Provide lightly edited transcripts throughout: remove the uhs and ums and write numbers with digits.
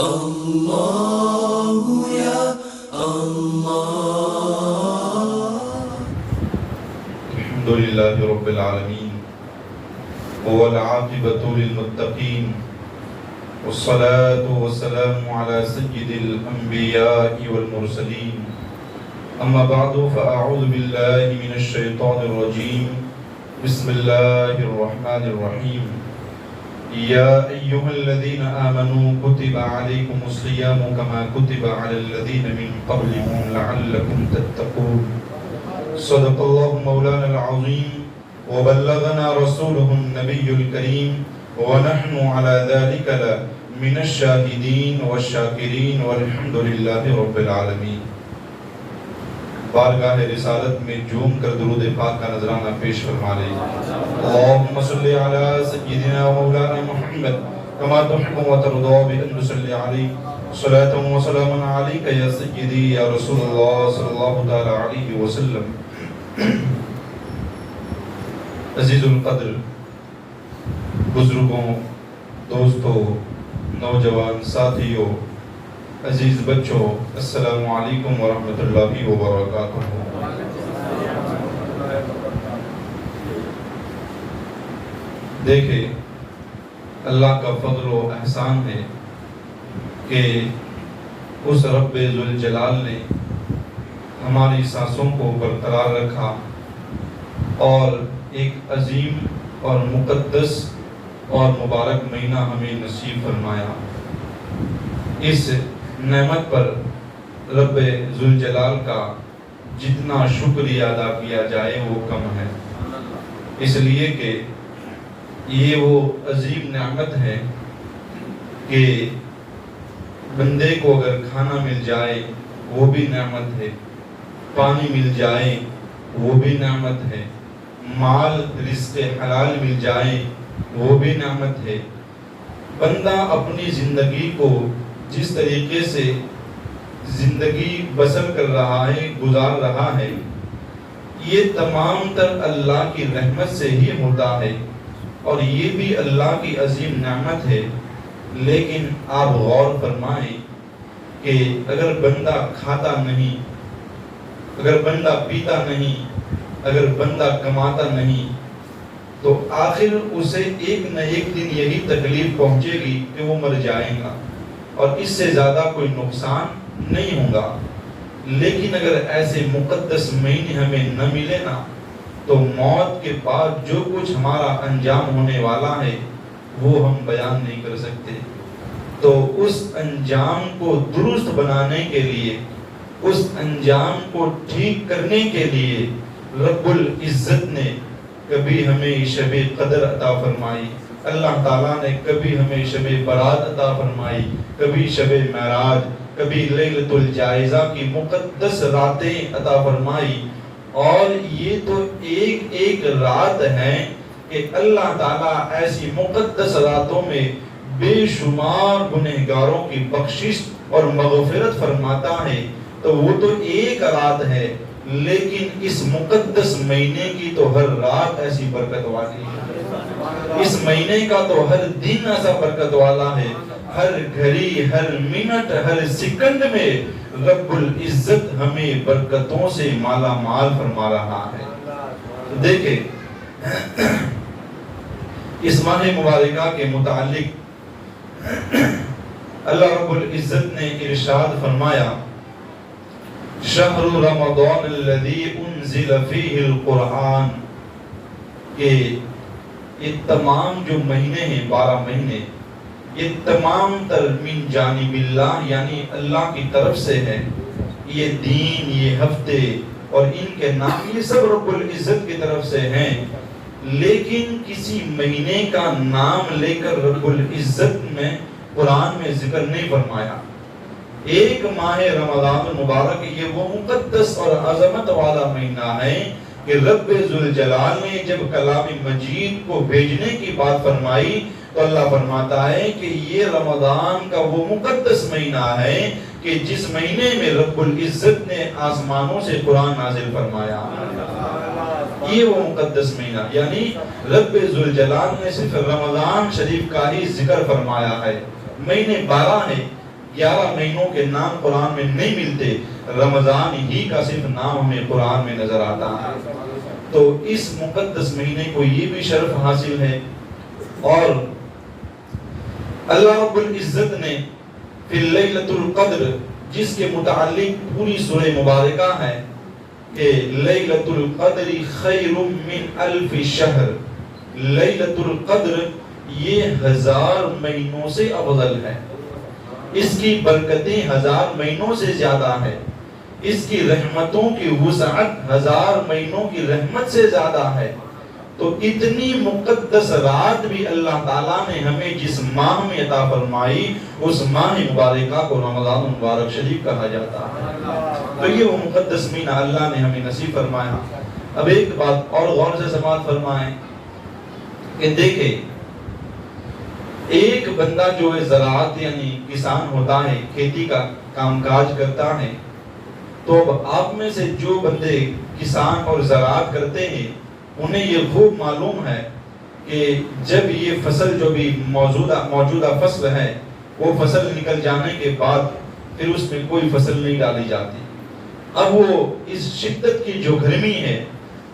اللہ یا اللہ۔ الحمدللہ رب العالمین والعاقبۃ للمتقین والصلاة والسلام علی سید الانبیاء والمرسلین، اما بعد فاعوذ باللہ من الشیطان الرجیم، بسم اللہ الرحمن الرحیم۔ یا ایہا الذین آمنوا کتب علیکم الصیام کما کتب علی الذین من قبلکم لعلکم تتقون۔ صدق اللہ مولانا العظیم وبلغنا رسوله النبی الکریم ونحن على ذلك من الشاہدین والشاکرین والحمد للہ رب العالمین۔ بارگاہ رسالت میں جھوم کر درود پاک کا نذرانہ پیش فرما لیں۔ اللہم صلی علی سیدنا مولانا محمد کما تحب و ترضى بأن نصلی علیہ صلاة و سلام علیک یا سیدی یا رسول اللہ صلی اللہ تعالی علیہ وسلم۔ عزیز القدر بزرگوں، دوستوں، نوجوان ساتھیوں، عزیز بچوں، السلام علیکم ورحمۃ اللہ وبرکاتہ۔ دیکھیں، اللہ کا فضل و احسان ہے کہ اس رب ذوالجلال نے ہماری سانسوں کو برقرار رکھا اور ایک عظیم اور مقدس اور مبارک مہینہ ہمیں نصیب فرمایا۔ اس نعمت پر رب ذوالجلال کا جتنا شکریہ ادا کیا جائے وہ کم ہے، اس لیے کہ یہ وہ عظیم نعمت ہے کہ بندے کو اگر کھانا مل جائے وہ بھی نعمت ہے، پانی مل جائے وہ بھی نعمت ہے، مال رزق حلال مل جائے وہ بھی نعمت ہے۔ بندہ اپنی زندگی کو جس طریقے سے زندگی بسر کر رہا ہے، گزار رہا ہے، یہ تمام تر اللہ کی رحمت سے ہی ہوتا ہے اور یہ بھی اللہ کی عظیم نعمت ہے۔ لیکن آپ غور فرمائیں کہ اگر بندہ کھاتا نہیں، اگر بندہ پیتا نہیں، اگر بندہ کماتا نہیں، تو آخر اسے ایک نہ ایک دن یہی تکلیف پہنچے گی کہ وہ مر جائے گا اور اس سے زیادہ کوئی نقصان نہیں ہوگا۔ لیکن اگر ایسے مقدس مہینے ہمیں نہ ملے نا تو موت کے بعد جو کچھ ہمارا انجام ہونے والا ہے وہ ہم بیان نہیں کر سکتے۔ تو اس انجام کو درست بنانے کے لیے، اس انجام کو ٹھیک کرنے کے لیے رب العزت نے کبھی ہمیں شب قدر عطا فرمائی، اللہ تعالیٰ نے کبھی ہمیں شب برات عطا فرمائی، کبھی شب معراج، کبھی لیلۃ الجائزہ کی مقدس راتیں عطا فرمائی۔ اور یہ تو ایک ایک رات ہے کہ اللہ تعالیٰ ایسی مقدس راتوں میں بے شمار گنہگاروں کی بخشش اور مغفرت فرماتا ہے۔ تو وہ تو ایک رات ہے، لیکن اس مقدس مہینے کی تو ہر رات ایسی برکت والی ہے، اس مہینے کا تو ہر دن ایسا برکت والا ہے، ہر گھڑی، ہر منٹ، ہر سیکنڈ میں رب العزت ہمیں برکتوں سے مالا مال فرما رہا ہے۔ دیکھیں، اس ماہ مبارکہ کے متعلق اللہ رب العزت نے ارشاد فرمایا، شہر رمضان الذی انزل فیہ القرآن، کہ یہ تمام جو مہینے ہیں، 12 مہینے، یہ تمام تر من جانب اللہ، یعنی اللہ کی طرف سے ہے۔ یہ دن، یہ ہفتے اور ان کے نام، یہ سب رب العزت کی طرف سے ہیں۔ لیکن کسی مہینے کا نام لے کر رب العزت نے قرآن میں ذکر نہیں فرمایا۔ ایک ماہ رمضان المبارک یہ وہ مقدس اور عظمت والا مہینہ ہے کہ رب ذوالجلال نے جب کلام مجید کو بھیجنے کی بات فرمائی تو اللہ فرماتا ہے کہ یہ رمضان کا وہ مقدس مہینہ ہے کہ جس مہینے میں رب العزت نے آسمانوں سے قرآن نازل فرمایا۔ یہ وہ مقدس مہینہ، یعنی رب ذوالجلال نے صرف رمضان شریف کا ہی ذکر فرمایا ہے۔ مہینے 12 ہیں 11 مہینوں کے نام قرآن میں نہیں ملتے، رمضان ہی کا صرف نام ہمیں قرآن میں نظر آتا ہے۔ تو اس مقدس مہینے کو یہ بھی شرف حاصل ہے، اور اللہ رب العزت نے فی لیلۃ القدر، جس کے متعلق پوری سورہ مبارکہ ہے کہ لیلۃ القدر خیر من الف شہر، لیلۃ القدر یہ 1000 مہینوں سے افضل ہے، اس کی برکتیں 1000 مہینوں سے زیادہ ہے، اس کی رحمتوں کی وسعت 1000 مہینوں کی رحمت سے زیادہ ہے۔ تو اتنی مقدس رات بھی اللہ تعالیٰ نے ہمیں جس ماہ میں عطا فرمائی، اس ماہ مبارکہ کو رمضان المبارک شریف کہا جاتا ہے۔ تو یہ وہ مقدس مہینہ اللہ نے ہمیں نصیب فرمایا۔ اب ایک بات اور غور سے سماعت فرمائیں کہ دیکھیں، ایک بندہ جو ہے زراعت یعنی کسان ہوتا ہے، کھیتی کا کام کاج کرتا ہے، تو اب آپ میں سے جو بندے کسان اور زراعت کرتے ہیں انہیں یہ خوب معلوم ہے کہ جب یہ فصل جو بھی موجودہ فصل ہے وہ فصل نکل جانے کے بعد پھر اس میں کوئی فصل نہیں ڈالی جاتی۔ اب وہ اس شدت کی جو گرمی ہے،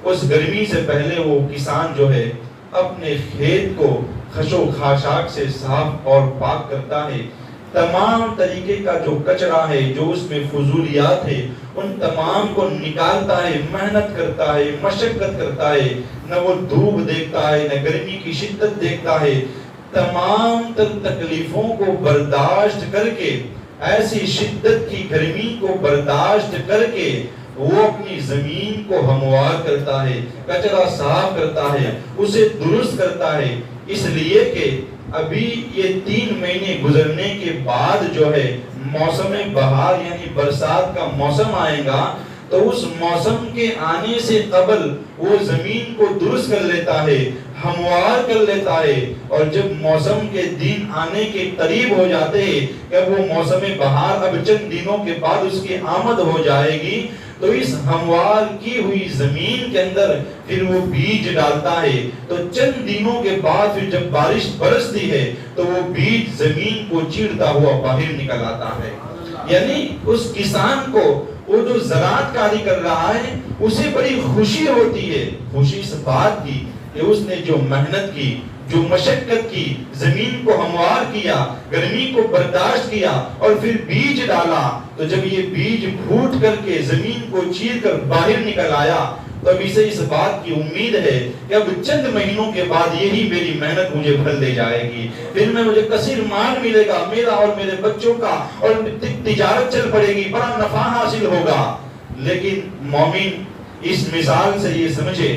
اس گرمی سے پہلے وہ کسان جو ہے اپنے کھیت کو خش و خاشاک سے صاف اور پاک کرتا ہے، تمام طریقے کا جو کچرا ہے، جو اس میں فضولیات ہے، ان تمام کو نکالتا ہے، محنت کرتا ہے، مشقت کرتا ہے، نہ وہ دھوپ دیکھتا ہے نہ گرمی کی شدت دیکھتا ہے، تمام تر تکلیفوں کو برداشت کر کے، ایسی شدت کی گرمی کو برداشت کر کے وہ اپنی زمین کو ہموار کرتا ہے، کچرا صاف کرتا ہے، اسے درست کرتا ہے، اس لیے کہ ابھی یہ 3 مہینے گزرنے کے بعد جو ہے موسم بہار یعنی برسات کا موسم آئے گا، تو اس موسم کے آنے سے قبل وہ زمین کو درست کر لیتا ہے، ہموار کر لیتا ہے، اور جب موسم کے دن آنے کے قریب ہو جاتے ہیں کہ وہ موسم بہار اب چند دنوں کے بعد اس کی آمد ہو جائے گی، تو اس ہموار کی ہوئی زمین کے اندر پھر وہ بیج ڈالتا ہے، تو چند دنوں کے بعد پھر جب بارش برستی ہے تو وہ بیج زمین کو چیرتا ہوا باہر نکل آتا ہے۔ یعنی اس کسان کو وہ جو زراعت کاری کر رہا ہے اسے بڑی خوشی ہوتی ہے، خوشی اس بات کی کہ اس نے جو محنت کی، جو مشقت کی، زمین کو ہموار کیا، گرمی کو برداشت کیا اور پھر بیج ڈالا، تو جب یہ بیج پھوٹ کر کے زمین کو چیر کر باہر نکل آیا تو اب اسے اس بات کی امید ہے کہ اب چند مہینوں کے بعد یہی میری محنت مجھے پھل دے جائے گی، پھر میں مجھے کثیر مال ملے گا، میرا اور میرے بچوں کا، اور تجارت چل پڑے گی، بڑا نفع حاصل ہوگا۔ لیکن مومن اس مثال سے یہ سمجھے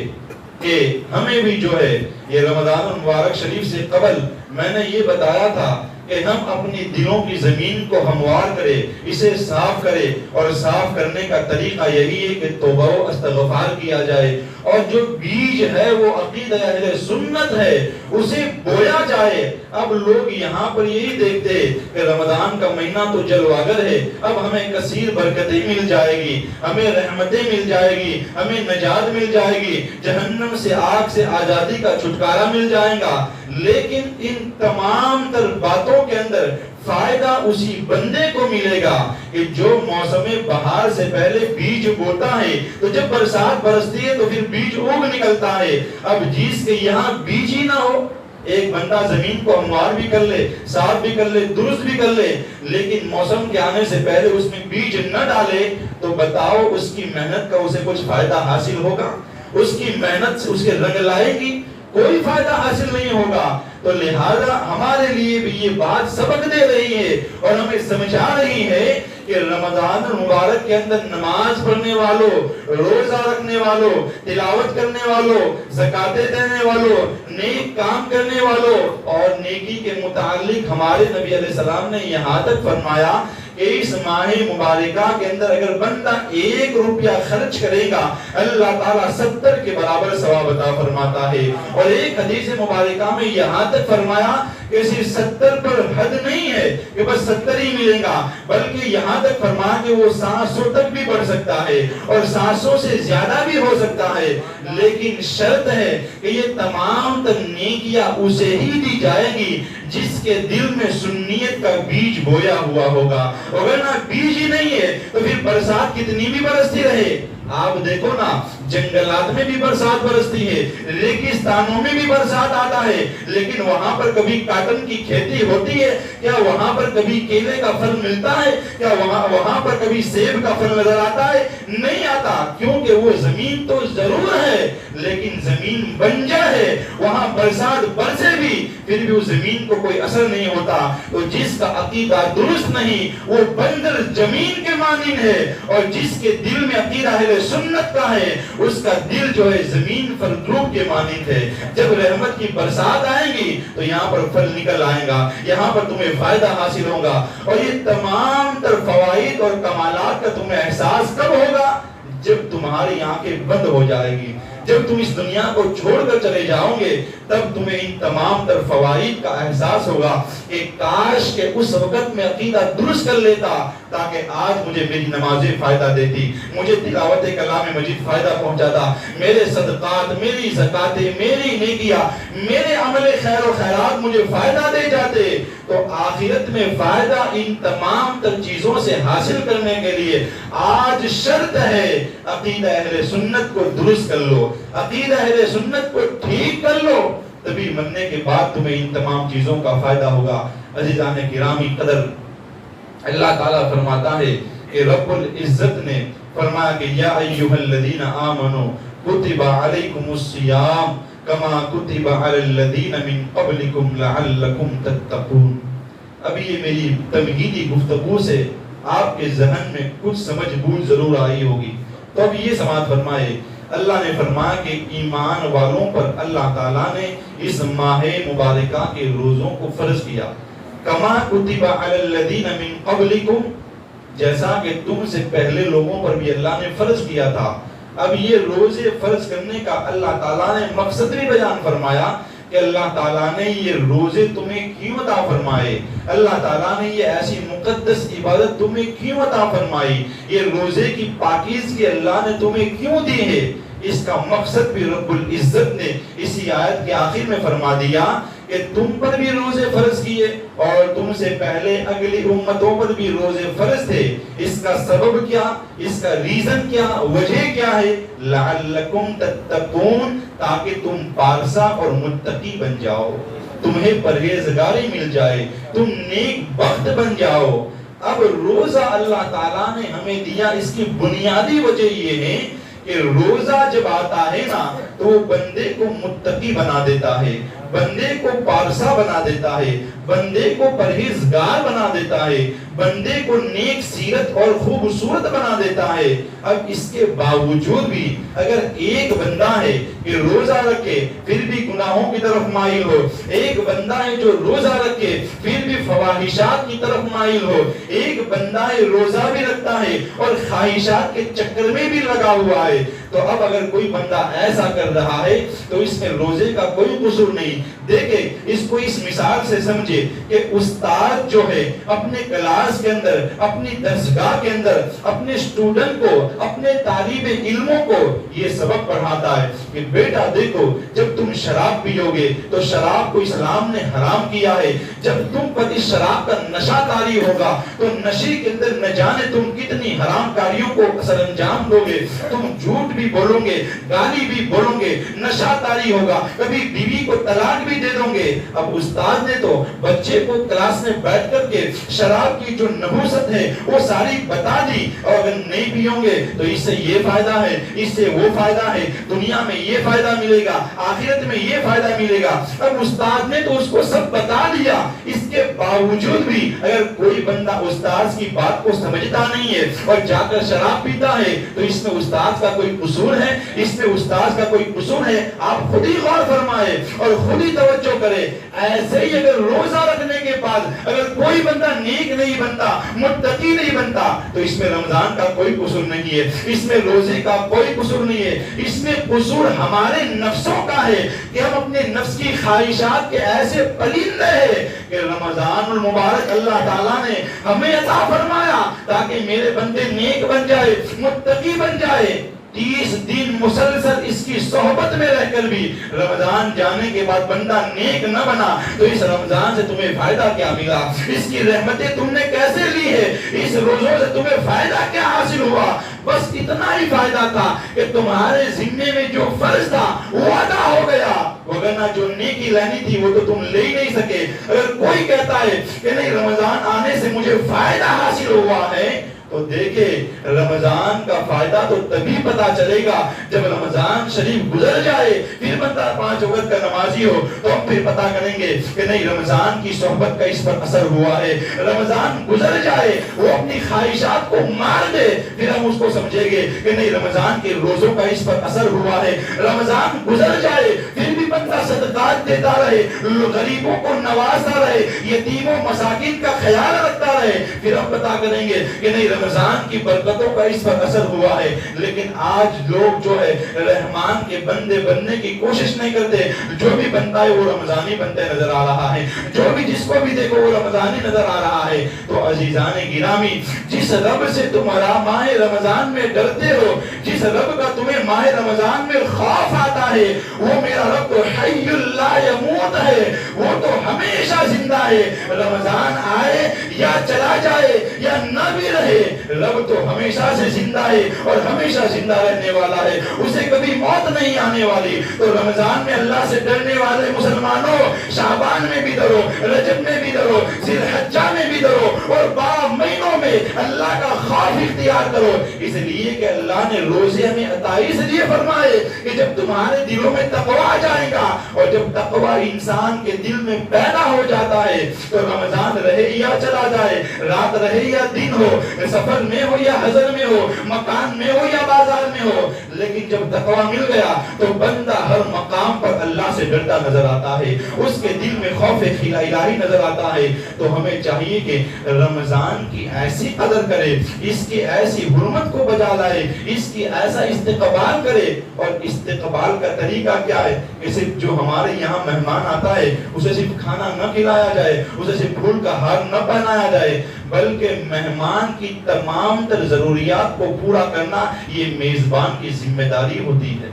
کہ ہمیں بھی جو ہے یہ رمضان المبارک شریف سے قبل میں نے یہ بتایا تھا کہ ہم اپنی دلوں کی زمین کو ہموار کرے، اسے صاف کرے، اور صاف کرنے کا طریقہ یہی ہے کہ توبہ و استغفار کیا جائے، اور جو بیج ہے وہ عقیدہ اہل سنت ہے اسے بویا جائے۔ اب لوگ یہاں پر یہی دیکھتے کہ رمضان کا مہینہ تو جلوگر ہے، اب ہمیں کثیر برکتیں مل جائے گی، ہمیں رحمتیں مل جائے گی، ہمیں نجات مل جائے گی، جہنم سے آگ سے آزادی کا چھٹکارا مل جائے گا۔ لیکن ان تمام تر باتوں کے اندر فائدہ اسی بندے کو ملے گا کہ جو موسم بہار سے پہلے بیج بوتا ہے، تو جب برسات برستی ہے تو پھر بیج اگ نکلتا ہے۔ اب جس کے یہاں بیج ہی نہ ہو، ایک بندہ زمین کو ہموار بھی کر لے، صاف بھی کر لے، درست بھی کر لے، لیکن موسم کے آنے سے پہلے اس میں بیج نہ ڈالے، تو بتاؤ اس کی محنت کا اسے کچھ فائدہ حاصل ہوگا؟ اس کی محنت سے اس کے رنگ لائے گی؟ کوئی فائدہ حاصل نہیں ہوگا۔ تو لہذا ہمارے لیے بھی یہ بات سبق دے رہی ہے اور ہمیں سمجھا رہی ہے کہ رمضان المبارک کے اندر نماز پڑھنے والوں، روزہ رکھنے والوں، تلاوت کرنے والوں، زکاتیں دینے والوں، نیک کام کرنے والوں، اور نیکی کے متعلق ہمارے نبی علیہ السلام نے یہاں تک فرمایا کہ اس ماہ مبارکہ کے اندر اگر بندہ 1 روپیہ خرچ کرے گا اللہ تعالیٰ 70 کے برابر ثواب عطا فرماتا ہے۔ اور ایک حدیث مبارکہ میں یہاں تک فرمایا کہ صرف 70 پر حد نہیں ہے کہ بس 70 ہی ملے گا، بلکہ یہاں تک فرمایا کہ وہ 700 تک بھی بڑھ سکتا ہے اور 700 سے زیادہ بھی ہو سکتا ہے، لیکن شرط ہے کہ یہ تمام تر نیکیاں اسے ہی دی جائے گی جس کے دل میں سنیت کا بیج بویا ہوا ہوگا۔ اگر نہ بیج ہی نہیں ہے تو پھر برسات کتنی بھی برستی رہے، آپ دیکھو نا جنگلات میں بھی برسات برستی ہے، ریگستانوں میں بھی برسات آتا ہے، لیکن وہاں پر کبھی کاٹن کی کھیتی ہوتی ہے کیا؟ وہاں پر کبھی کیلے کا پھل ملتا ہے کیا؟ وہاں پر کبھی سیب کا پھل نظر آتا ہے؟ نہیں آتا، کیونکہ وہ زمین تو ضرور ہے لیکن زمین بنجر ہے، وہاں برسات برسے بھی پھر بھی اس زمین کو کوئی اثر نہیں ہوتا۔ تو جس کا عقیدہ درست نہیں وہ بنجر زمین کے مانند ہے، اور جس کے دل میں عقیدہ اہل سنت کا ہے اس کا دل جو ہے زمین فردروب کے مانند ہے۔ جب رحمت کی برسات آئے گی تو یہاں پر پھل نکل آئے گا، یہاں پر تمہیں فائدہ حاصل ہوگا، اور یہ تمام تر فوائد اور کمالات کا تمہیں احساس کب ہوگا؟ جب تمہاری آنکھیں بند ہو جائے گی، جب تم اس دنیا کو چھوڑ کر چلے جاؤ گے تب تمہیں ان تمام تر فوائد کا احساس ہوگا کہ کاش کہ اس وقت میں عقیدہ درست کر لیتا تاکہ آج مجھے میری نمازیں فائدہ دیتی، مجھے تلاوت کلام مجید فائدہ پہنچاتا، میرے صدقات، میری زکاتیں، میری نیکیاں، میرے عمل خیر و خیرات مجھے فائدہ دے جاتے۔ تو آخرت میں فائدہ ان تمام تر چیزوں سے حاصل کرنے کے لیے آج شرط ہے عقیدہ اہل سنت کو درست کر لو، عقیدہ اہل سنت کو ٹھیک کر لو، تبھی مرنے کے بعد تمہیں ان تمام چیزوں کا فائدہ ہوگا۔ عزیزان گرامی قدر، اللہ تعالیٰ فرماتا ہے کہ رب العزت نے فرمایا کہ یا ایھا الذین آمنوا کتب علیکم الصیام کما کتب علی الذین من قبلکم لعلکم تتقون۔ ابھی یہ میری تمہیدی گفتگو سے آپ کے ذہن میں کچھ سمجھ بوجھ ضرور آئی ہوگی، تو اب یہ سماعت فرمائے، اللہ نے فرمایا کہ ایمان والوں پر اللہ تعالیٰ نے اس ماہ مبارکہ کے روزوں کو فرض کیا، کما کتب علی الذین من قبلکم، جیسا کہ تم سے پہلے لوگوں پر بھی اللہ نے فرض کیا تھا۔ اب یہ روزے فرض کرنے کا اللہ تعالیٰ نے مقصد بھی بیان فرمایا کہ اللہ تعالیٰ نے یہ روزے تمہیں کیوں عطا فرمائے، اللہ تعالیٰ نے یہ ایسی مقدس عبادت تمہیں کیوں عطا فرمائی، یہ روزے کی پاکیزگی اللہ نے تمہیں کیوں دی ہے۔ اس کا مقصد بھی رب العزت نے اسی آیت کے آخر میں فرما دیا کہ تم پر بھی روزے فرض کیے اور تم سے پہلے اگلی امتوں پر بھی روزے فرض تھے۔ اس کا سبب کیا، اس کا ریزن کیا، وجہ کیا ہے؟ لعلکم تتقون، تاکہ تم پارسا اور متقی بن جاؤ، تمہیں پرہیزگاری مل جائے، تم نیک بخت بن جاؤ۔ اب روزہ اللہ تعالیٰ نے ہمیں دیا، اس کی بنیادی وجہ یہ ہے کہ روزہ جب آتا ہے نا تو وہ بندے کو متقی بنا دیتا ہے، بندے کو پارسا بنا دیتا ہے، بندے کو پرہیزگار بنا دیتا ہے، بندے کو نیک سیرت اور خوبصورت بنا دیتا ہے۔ اب اس کے باوجود بھی اگر ایک بندہ ہے کہ روزہ رکھے پھر بھی گناہوں کی طرف مائل ہو، ایک بندہ ہے جو روزہ رکھے پھر بھی فواحشات کی طرف مائل ہو، ایک بندہ ہے روزہ بھی رکھتا ہے اور خواہشات کے چکر میں بھی لگا ہوا ہے، تو اب اگر کوئی بندہ ایسا کر رہا ہے تو اس میں روزے کا کوئی قصور نہیں۔ دیکھیں اس کو اس مثال سے سمجھے کہ استاد جو ہے اپنے کلاس کے اندر، اپنی درسگاہ کے اندر اپنے اسٹوڈنٹ کو، اپنے طالب علموں کو یہ سبق پڑھاتا ہے کہ بیٹا دیکھو جب تم شراب پیو گے تو شراب کو اسلام نے حرام کیا ہے، جب تم پر اس شراب کا نشہ طاری ہوگا تو نشے کے اندر نہ جانے تم کتنی حرام کاریوں کو سر انجام دو گے، تم جھوٹ بھی بولو گے، گالی بھی بولو گے، نشہ طاری ہوگا، کبھی بیوی کو طلاق بھی دے دو گے۔ اب استاد نے تو بچے کو کلاس میں بیٹھ کر کے شراب کی جو نحوست ہے وہ ساری بتا دی، اور اگر نہیں پیو گے تو اس سے یہ فائدہ ہے، اس سے وہ فائدہ ہے، دنیا میں یہ فائدہ ملے گا، آخرت میں یہ فائدہ ملے گا۔ اب استاد نے تو اس کو سب بتا دیا، اس کے باوجود بھی اگر کوئی بندہ استاد کی بات کو سمجھتا نہیں ہے اور جا کر شراب پیتا ہے تو اس میں استاد کا کوئی قصور ہے، اس میں استاد کا کوئی قصور ہے؟ آپ خود ہی غور فرمائے اور خود ہی توجہ کرے۔ ایسے ہی اگر روزہ روزہ رکھنے کے بعد اگر کوئی بندہ نیک نہیں بنتا، متقی نہیں بنتا، تو اس میں رمضان کا کوئی قصور نہیں ہے، اس میں روزے کا کوئی قصور نہیں ہے، اس میں قصور ہمارے نفسوں کا ہے کہ ہم اپنے نفس کی خواہشات کے ایسے پلندے ہیں کہ رمضان المبارک اللہ تعالیٰ نے ہمیں عطا فرمایا تاکہ میرے بندے نیک بن جائے، متقی بن جائے۔ 30 دن مسلسل اس کی صحبت میں رہ کر بھی رمضان جانے کے بعد بندہ نیک نہ بنا تو اس رمضان سے تمہیں فائدہ کیا ملا؟ اس کی رحمتیں تم نے کیسے لی ہے؟ اس روزوں سے تمہیں فائدہ کیا حاصل ہوا؟ بس اتنا ہی فائدہ تھا کہ تمہارے ذمے میں جو فرض تھا وہ ادا ہو گیا، وگرنہ جو نیکی لینی تھی وہ تو تم لے ہی نہیں سکے۔ اگر کوئی کہتا ہے کہ نہیں رمضان آنے سے مجھے فائدہ حاصل ہوا ہے، تو دیکھے رمضان کا فائدہ تو تبھی پتا چلے گا جب رمضان شریف گزر جائے، پھر بندہ 5 وقت کا نمازی ہو تو ہم پھر پتا کریں گے کہ نہیں رمضان کی صحبت کا اس پر اثر ہوا ہے۔ رمضان گزر جائے، وہ اپنی خواہشات کو مار دے، پھر ہم اس کو سمجھیں گے کہ نہیں رمضان کے روزوں کا اس پر اثر ہوا ہے۔ رمضان گزر جائے پھر بھی بندہ صدقات دیتا رہے، غریبوں کو نوازتا رہے، یتیموں مساکین کا خیال رکھتا رہے، پھر ہم پتا کریں گے کہ نہیں رمضان کی برکتوں کا اس پر اثر ہوا ہے۔ لیکن آج لوگ جو ہے رحمان کے بندے بننے کی کوشش نہیں کرتے، جو بھی بنتا ہے وہ رمضانی بنتے نظر آ رہا ہے، جو بھی جس کو بھی دیکھو وہ رمضانی نظر آ رہا ہے۔ تو عزیزان گرامی، جس رب سے تم ماہ رمضان میں ڈرتے ہو، جس رب کا تمہیں ماہ رمضان میں خوف آتا ہے، وہ میرا رب تو حی لا یموت ہے، وہ تو ہمیشہ زندہ ہے۔ رمضان آئے یا چلا جائے یا نہ بھی رہے، رب تو ہمیشہ سے زندہ ہے اور ہمیشہ زندہ رہنے والا ہے، اسے کبھی موت نہیں آنے والی۔ تو رمضان میں اللہ سے ڈرنے والے مسلمانوں، شعبان میں بھی ڈرو، رجب میں بھی ڈرو، ذی الحجہ میں بھی ڈرو، اور 12 مہینوں میں اللہ کا خوف اختیار کرو، اس لیے کہ اللہ نے روزے ہمیں عطا اس لیے فرمائے کہ جب تمہارے دلوں میں تقوی آ جائے گا، اور جب تقوی انسان کے دل میں پیدا ہو جاتا ہے تو رمضان رہے یا چلا جائے، رات رہے یا دن ہو، سفر میں ہو یا حضر میں ہو، مکان میں ہو یا بازار میں ہو، لیکن جب تقوی مل گیا تو بندہ ہر مقام پر اللہ سے ڈرتا نظر آتا ہے، اس کے دل میں خوف الہی نظر آتا ہے۔ تو ہمیں چاہیے کہ رمضان کی ایسی قدر کرے، اس کی ایسی حرمت کو بجا لائے، اس کی ایسا استقبال کرے۔ اور استقبال کا طریقہ کیا ہے کہ صرف جو ہمارے یہاں مہمان آتا ہے اسے صرف کھانا نہ کھلایا جائے، اسے صرف پھول کا ہار نہ پہنایا جائے، بلکہ مہمان کی تمام تر ضروریات کو پورا کرنا یہ میزبان کی ذمہ داری ہوتی ہے۔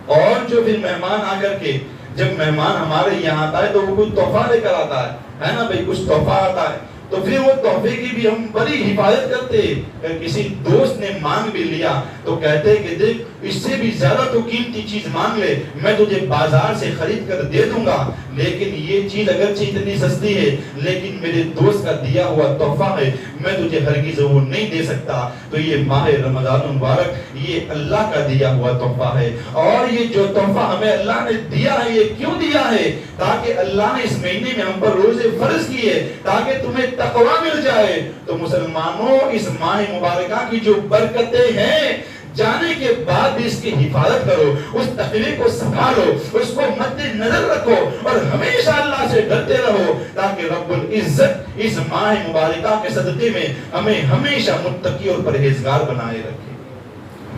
اور جو پھر مہمان آ کر کے جب مہمان ہمارے یہاں آتا ہے تو وہ کوئی تحفہ لے کر آتا ہے نا بھائی، کچھ تحفہ آتا ہے، تو پھر وہ تحفے کی بھی ہم بڑی حفاظت کرتے ہیں۔ اگر کسی دوست نے مانگ بھی لیا تو کہتے ہیں کہ دیکھ اس سے بھی زیادہ تو قیمتی چیز مانگ لے، میں تجھے بازار سے خرید کر دے دوں گا، لیکن یہ چیز اگرچہ اتنی سستی ہے لیکن میرے دوست کا دیا ہوا تحفہ ہے، میں تجھے ہرگز وہ نہیں دے سکتا۔ تو یہ ماہ رمضان المبارک یہ اللہ کا دیا ہوا تحفہ ہے، اور یہ جو تحفہ ہمیں اللہ نے دیا ہے یہ کیوں دیا ہے؟ تاکہ اللہ نے اس مہینے میں ہم پر روزے فرض کیے تاکہ تمہیں تقوی مل جائے۔ تو مسلمانوں اس ماہ مبارکہ کی جو برکتیں ہیں جانے کے بعد بھی اس کی حفاظت کرو، اس تقوی کو سنبھالو، اس کو مد نظر رکھو اور ہمیشہ اللہ سے ڈرتے رہو تاکہ رب العزت اس ماہ مبارکہ کے صدقے میں ہمیں ہمیشہ متقی اور پرہیزگار بنائے رکھے۔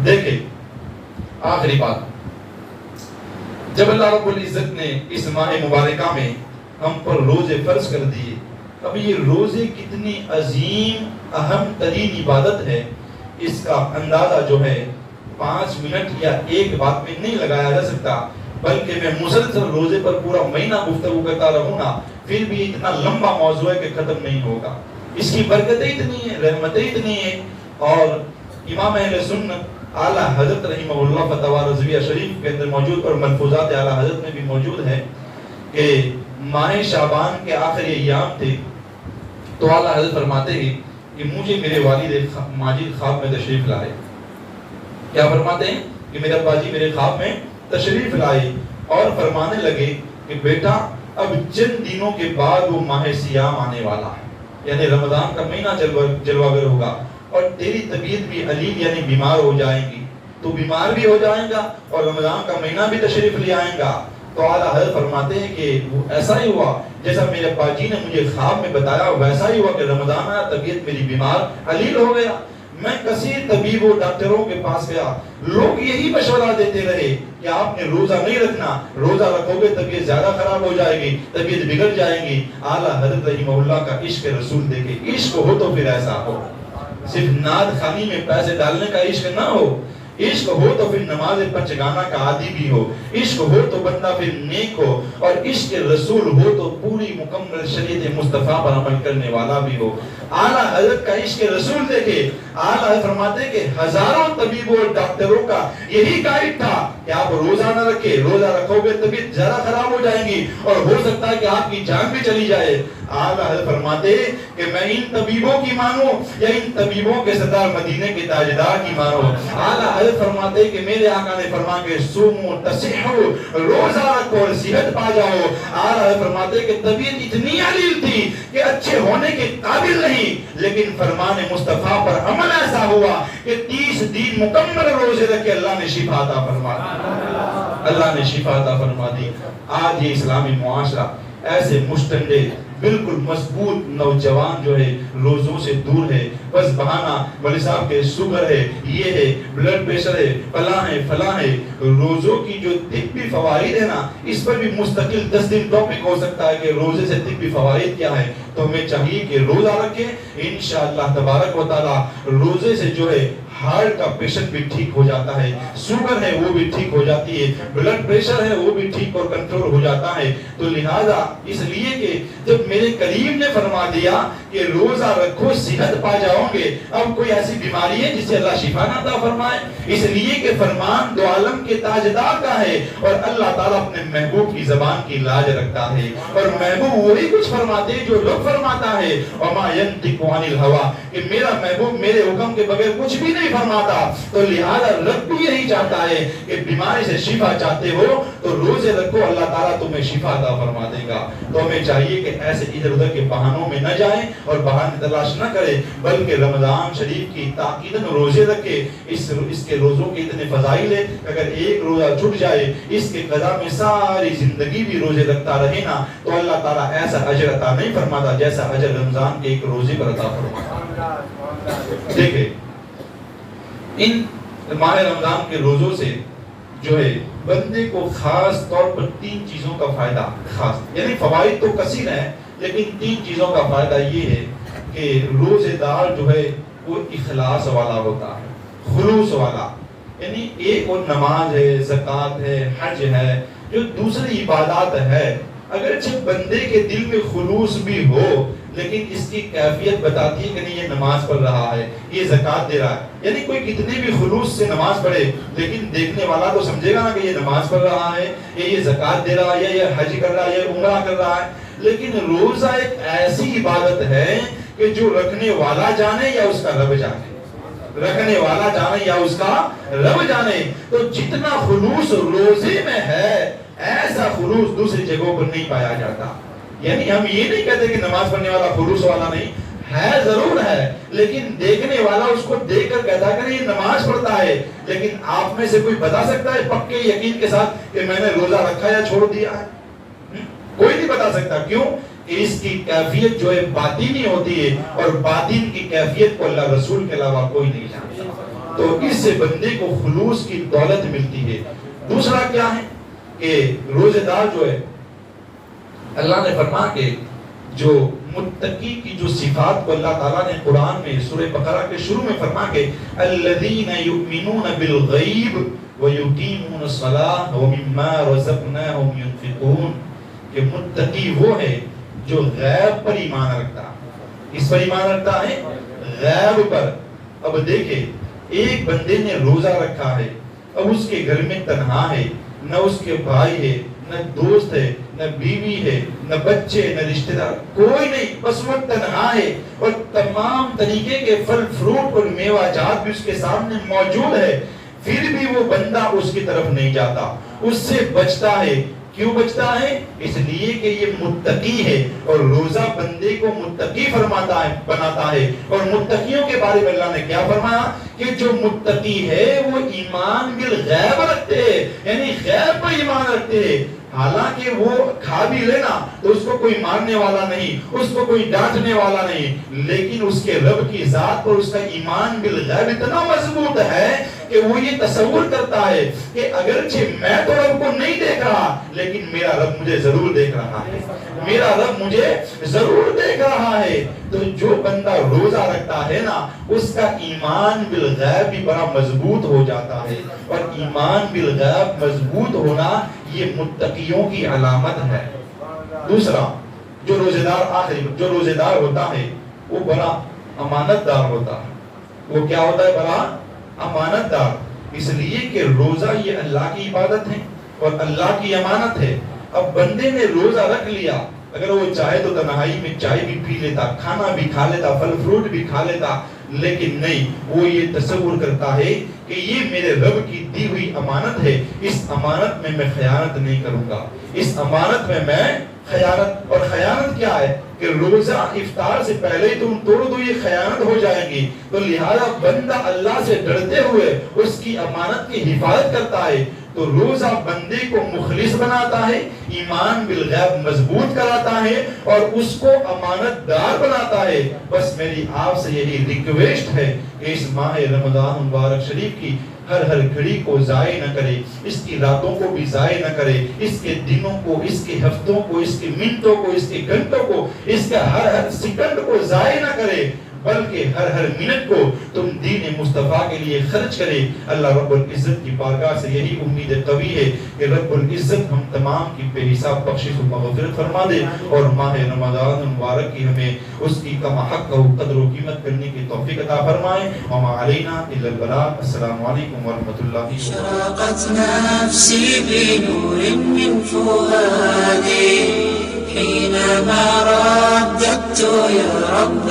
دیکھیں آخری بات، جب اللہ رب العزت نے اس ماہ مبارکہ میں ہم پر روزے فرض کر دیے، اب یہ روزے کتنی عظیم اہم ترین عبادت ہے اس کا اندازہ جو ہے 5 منٹ یا ایک بات میں نہیں لگایا جا سکتا، بلکہ میں مسلسل روزے پر پورا مہینہ گفتگو کرتا رہوں گا پھر بھی اتنا لمبا موضوع ہے کہ ختم نہیں ہوگا۔ اس کی برکتیں اتنی ہیں، رحمتیں اتنی ہیں، اور امام اہل سنت اعلیٰ حضرت رحمہ اللہ فتاوی رضویہ شریف کے اندر موجود اور ملفوظات اعلیٰ حضرت میں بھی موجود ہے کہ ماہ شعبان کے آخری ایام تھے تو اعلیٰ حضرت فرماتے ہیں کہ مجھے میرے والد ماجد خواب میں تشریف لائے۔ کیا فرماتے ہیں کہ میرے ابا جی میرے خواب میں تشریف لائے اور فرمانے لگے کہ بیٹا اب چند دنوں کے بعد وہ ماہ سیام آنے والا ہے، یعنی رمضان کا مہینہ جلوہ گر ہوگا، اور تیری طبیعت بھی علیل یعنی بیمار ہو جائے گی، تو بیمار بھی ہو جائے گا اور رمضان کا مہینہ بھی تشریف لے آئے گا۔ تو اعلیٰ حضرت فرماتے ہیں کہ وہ ایسا ہی ہوا جیسا میرے ابا جی نے مجھے خواب میں بتایا ویسا ہی ہوا کہ رمضان آیا، طبیعت میری بیمار علیل ہو گیا۔ میں کثیر طبیبوں ڈاکٹروں کے پاس گیا، لوگ یہی مشورہ دیتے رہے کہ آپ نے روزہ نہیں رکھنا، روزہ رکھو گے طبیعت زیادہ خراب ہو جائے گی، طبیعت بگڑ جائے گی۔ اعلیٰ حضرت رحمہ اللہ کا عشق رسول دیکھے، عشق ہو تو پھر ایسا ہو، صرف نعت خانی میں پیسے ڈالنے کا عشق نہ ہو، عشق ہو تو پھر نماز پنجگانہ کا عادی بھی ہو، عشق ہو تو بندہ پھر نیک ہو، اور عشق رسول ہو تو پوری مکمل شریعت مصطفیٰ پر عمل کرنے والا بھی ہو۔ اعلیٰ حضرت کا عشق رسول دیکھے، اعلیٰ حضرت فرماتے کہ ہزاروں طبیبوں اور ڈاکٹروں کا یہی قائد تھا کہ آپ روزہ نہ رکھے، روزہ رکھو گے طبیعت زیادہ خراب ہو جائیں گی اور ہو سکتا ہے کہ آپ کی جان بھی چلی جائے۔ اعلیٰ حضرت فرماتے کہ میں ان طبیبوں کی مانوں یا ان طبیبوں کے سردار مدینے کے تاجدار کی مانوں۔ اعلیٰ حضرت فرماتے کہ میرے آقا نے فرمایا کہ سومو تصحو، روزہ رکھو اور صحت پا جاؤ۔ اعلیٰ حضرت فرماتے کہ طبیعت اتنی علیل تھی کہ اچھے ہونے کے قابل نہیں، لیکن فرمان مصطفیٰ پر عمل ایسا ہوا کہ 30 دن مکمل روزے رکھے اللہ نے شفا عطا فرما دی، اللہ نے شفا عطا فرما دی۔ آج یہ اسلامی معاشرہ ایسے مشتنڈے بالکل مضبوط نوجوان جو ہے روزوں سے دور ہے، بس بہانہ ولی صاحب کے شوگر ہے، یہ ہے، بلڈ پریشر ہے، فلاں ہے۔ روزوں کی جو طبی فوائد ہے نا، اس پر بھی مستقل 10 دن ٹاپک ہو سکتا ہے کہ روزے سے طبی فوائد کیا ہے۔ تو ہمیں چاہیے کہ روزہ رکھیں، انشاءاللہ تبارک و تعالی روزے سے جو ہے ہارٹ کا پیشنٹ بھی ٹھیک ہو جاتا ہے، شوگر ہے وہ بھی ٹھیک ہو جاتی ہے، بلڈ پریشر ہے وہ بھی ٹھیک اور کنٹرول ہو جاتا ہے۔ تو لہذا اس لیے کہ جب میرے کریم نے فرما دیا کہ روزہ رکھو صحت پا جاؤ گے، اب کوئی ایسی بیماری ہے جسے اللہ شفا نہ عطا فرمائے؟ اس لیے کہ فرمان دو عالم کے تاجدار کا ہے، اور اللہ تعالیٰ اپنے محبوب کی زبان کی لاج رکھتا ہے، اور محبوب وہی کچھ فرماتے ہیں جو لوگ فرماتا ہے۔ وما ينطق عن الهوى، کہ میرا محبوب میرے حکم کے بغیر کچھ بھی نہیں فرماتا۔ تو لہذا رب بھی یہی چاہتا ہے کہ بیماری سے شفا چاہتے ہو تو روزے رکھو، اللہ تعالیٰ تمہیں شفا عطا فرما دے گا۔ تو ہمیں چاہیے کہ ایسے ادھر ادھر کے بہانوں میں نہ جائیں اور بہانے تلاش نہ کریں، بلکہ رمضان شریف کی تاکیداً روزے رکھے۔ اس کے روزوں کے اتنے فضائل ہے، اگر ایک روزہ چھوٹ جائے اس کے قضا میں ساری زندگی بھی روزے رکھتا رہے نا تو اللہ تعالیٰ ایسا اجر عطا نہیں فرماتا جیسا اجر رمضان کے ایک روزے پر عطا فرماتا۔ دیکھیں ان ماہ رمضان کے روزوں سے جو ہے بندے کو خاص طور پر 3 چیزوں کا فائدہ، خاص یعنی فوائد تو کثیر ہیں، لیکن 3 چیزوں کا فائدہ یہ ہے کہ روزے دار جو ہے وہ اخلاص والا ہوتا ہے، خلوص والا، یعنی ایک اور نماز ہے، زکوٰۃ ہے، حج ہے، جو دوسری عبادات ہے، اگرچہ بندے کے دل میں خلوص بھی ہو لیکن اس کی کیفیت بتاتی ہے کہ نہیں یہ نماز پڑھ رہا ہے، یہ زکوٰۃ دے رہا ہے۔ یعنی کوئی کتنے بھی خلوص سے نماز پڑھے لیکن دیکھنے والا تو سمجھے گا نا کہ یہ نماز پڑھ رہا ہے، یہ زکوٰۃ دے رہا ہے، یا یہ حج کر رہا ہے، یا عمرہ کر رہا ہے۔ لیکن روزہ ایک ایسی عبادت ہے کہ جو رکھنے والا جانے یا اس کا رب جانے، رکھنے والا جانے یا اس کا رب جانے۔ تو جتنا خلوص روزے میں ہے ایسا خلوص دوسری جگہوں پر نہیں پایا جاتا۔ یعنی ہم یہ نہیں کہتے کہ نماز پڑھنے والا خلوص والا نہیں ہے، ضرور ہے، لیکن دیکھنے والا اس کو دیکھ کر کہتا ہے کہ یہ نماز پڑھتا ہے، لیکن آپ میں سے کوئی بتا سکتا ہے پکے یقین کے ساتھ کہ میں نے روزہ رکھا یا چھوڑ دیا ہے؟ کوئی نہیں بتا سکتا۔ کیوں؟ کہ اس کی کیفیت جو ہے باطنی ہوتی ہے، اور باطن کی کیفیت کو اللہ رسول کے علاوہ کوئی نہیں جانتا۔ تو اس سے بندے کو خلوص کی دولت ملتی ہے۔ دوسرا کیا ہے کہ روزے دار جو ہے اللہ نے فرمایا کہ جو متقی کی جو صفات کو اللہ تعالیٰ نے قرآن میں سورہ بقرہ کے شروع میں فرمایا کہ الذین یؤمنون بالغیب ویقیمون الصلاۃ ومما رزقناہم ینفقون، کہ متقی وہ ہے جو غیب پر ایمان رکھتا ہے۔ اس پر ایمان رکھتا ہے؟ غیب پر۔ اب دیکھیں ایک بندے نے روزہ رکھا ہے، اب اس کے گھر میں تنہا ہے، نہ اس کے بھائی ہے، نہ دوست ہے، نہ بیوی ہے، نہ بچے، نہ رشتہ دار، کوئی نہیں، بس وہ تنہا ہے، اور تمام طریقے کے پھل فروٹ اور میوہ جات بھی اس کے سامنے موجود ہے، پھر بھی وہ بندہ اس کی طرف نہیں جاتا، اس سے بچتا ہے۔ کیوں بچتا ہے؟ اس لیے کہ یہ متقی ہے، اور روزہ بندے کو متقی فرماتا ہے، بناتا ہے۔ اور متقیوں کے بارے میں اللہ نے کیا فرمایا کہ جو متقی ہے وہ ایمان بالغیب رکھتے ہیں، یعنی غیب پر ایمان رکھتے ہیں۔ حالانکہ وہ کھا بھی لینا تو اس کو کوئی مارنے والا نہیں، اس کو کوئی ڈانٹنے والا نہیں، لیکن اس کے رب کی ذات پر اس کا ایمان بالغیب اتنا مضبوط ہے کہ وہ یہ تصور کرتا ہے کہ اگرچہ میں تو رب کو نہیں دیکھ رہا لیکن میرا رب مجھے ضرور دیکھ رہا ہے، میرا رب مجھے ضرور دیکھ رہا ہے۔ تو جو بندہ روزہ رکھتا ہے نا اس کا ایمان بالغیب بھی بڑا مضبوط ہو جاتا ہے، اور ایمان بالغیب مضبوط ہونا یہ متقیوں کی علامت ہے۔ دوسرا، جو روزے دار ہوتا ہے وہ بڑا امانت دار ہوتا ہے۔ وہ کیا ہوتا ہے؟ بڑا امانت دار، اس لیے کہ روزہ یہ اللہ کی عبادت ہے اور اللہ کی امانت ہے۔ اب بندے نے روزہ رکھ لیا، اگر وہ چاہے تو تنہائی میں چائے بھی پی لیتا، کھانا بھی کھا لیتا، پھل فروٹ بھی کھا لیتا، لیکن نہیں، وہ یہ تصور کرتا ہے کہ یہ میرے رب کی دی ہوئی امانت ہے، اس امانت میں خیانت نہیں کروں گا، اس امانت میں خیانت، اور خیانت کیا ہے کہ روزہ افطار سے پہلے ہی تم توڑ دو، یہ خیانت ہو جائے گی۔ تو لہذا بندہ اللہ سے ڈرتے ہوئے اس کی امانت کی حفاظت کرتا ہے۔ تو روزہ بندے کو مخلص بناتا ہے، ایمان بالغیب مضبوط کراتا ہے اور اس کو امانت دار بناتا ہے۔ بس میری آپ سے یہی ریکویسٹ ہے کہ اس ماہ رمضان مبارک شریف کی ہر گھڑی کو ضائع نہ کرے، اس کی راتوں کو بھی ضائع نہ کرے، اس کے دنوں کو، اس کے ہفتوں کو، اس کے منٹوں کو، اس کے گھنٹوں کو، اس کا ہر سیکنڈ کو ضائع نہ کرے، بلکہ ہر منٹ کو تم دین مصطفیٰ کے لیے خرچ کرے۔ اللہ رب العزت کی بارگاہ سے یہی امید قوی ہے کہ رب العزت ہم تمام کی بے حساب بخشش و مغفرت فرما دے، اور ماہ رمضان المبارک کی ہمیں اس کی کما حق و قدر و قیمت کرنے کی توفیق عطا فرمائے۔ وما علینا الا البلاغ۔ السلام علیکم ورحمۃ اللہ وبرکاتہ۔ شرقت نفسي بنور من فؤادي حينما رددت يا رب